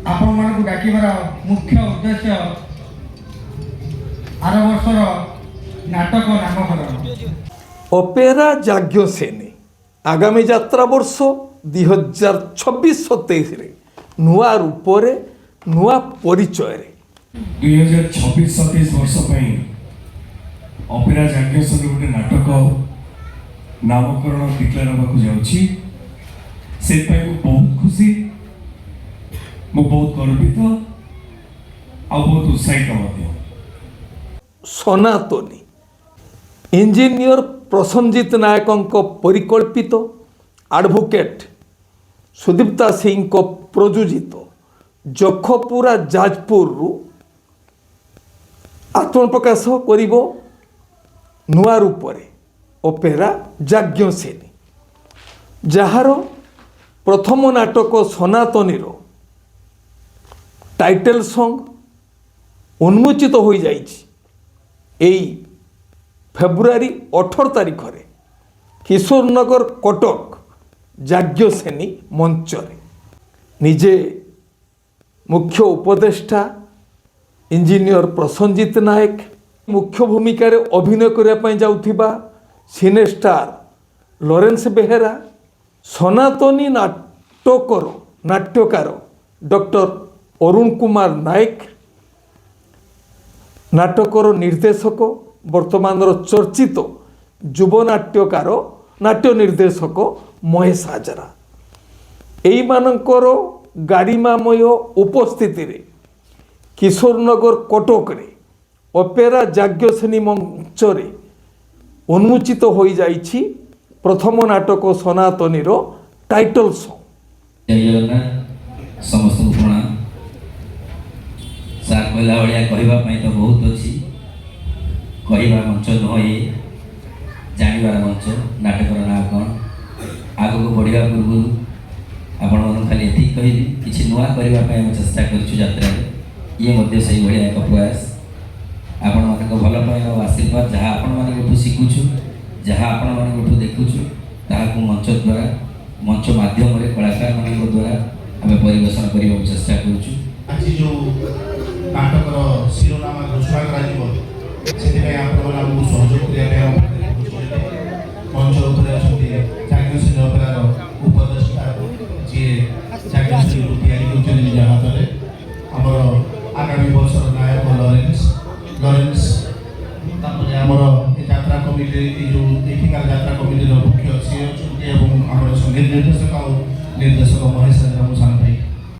आपण मानक डाकिबार मुख्य उद्देश्य आर वर्षर नाटक नामकरण অপেরা যাজ্ঞসেনী আগামী যাত্রা বর্ষ 2026-27 নূয়া রূপরে নূয়া পরিচୟରେ 2026-27 वर्ष अपेरा जाज्ञसेनी गोटे नाटक नामकरण डिक्लेयर होगा जाऊँगी से बहुत खुशी मु बहुत गर्वित आ बहुत उत्साहित सनातनी इंजीनियर प्रसन्नजित नायकों परिकल्पित एडवोकेट सुदीप्ता सिंह को प्रयोजित जखपुरा जाजपुर आत्मप्रकाश करिब नुआ रूपरे अपेरा जाज्ञसेनी जार प्रथम नाटक सनातनीर टाइटल सॉन्ग उन्मोचित हो जाइए फेब्रुआरी 18 तारीख रे किशोरनगर कटक जाज्ञसेनी मंचरे निजे मुख्य उपदेष्टा इंजीनियर प्रसन्नजित नायक मुख्य भूमिका रे अभिनय करने जाउथिबा सिने स्टार लॉरेंस बेहेरा सनातनी नाट्यकार डॉक्टर अरुण कुमार नायक नाटकर निर्देशक वर्तमान चर्चित युव नाट्यकार नाट्य निर्देशक महेश हाजरा यही मानकर गारिमामय उपस्थिति रे किशोरनगर कटक रे अपेरा जाज्ञसेनी मंचरे उन्मोचित हो जाइछि प्रथम नाटक सनातनीर टाइटल सॉन्ग। जय जगन्नाथ समस्त प्रणाम सार कहला भाया कहवाई तो बहुत अच्छी कहवा मंच नुहे जानवर मंच नाटकर ना कौन आग को बढ़ा पूर्व आपण मन खाली ये कहि कि नुआ करने चेष्टा करा ये से भाया एक प्रयास आपण मान भल पाए आशीर्वाद जहाँ आपण मानू शिखुचु जहाँ आपण मानू देखुचु ताकू मंच द्वारा मंच माध्यम कलाकार मान द्वारा आम परिवेशन करने चेष्टा करुचु आज जो नाटकर शिरोनाम घोषणा कर सहयोग मंच जाज्ञसेनी अपेरार उपदेष्टा जी जाज्ञसेनी निज हाथ में आमर आगामी वर्षर नायक लॉरेंस आमर यात्रा कमिटी जो एठिकार यात्रा कमिटी मुख्य सी अच्छा संगीत निर्देशक महेश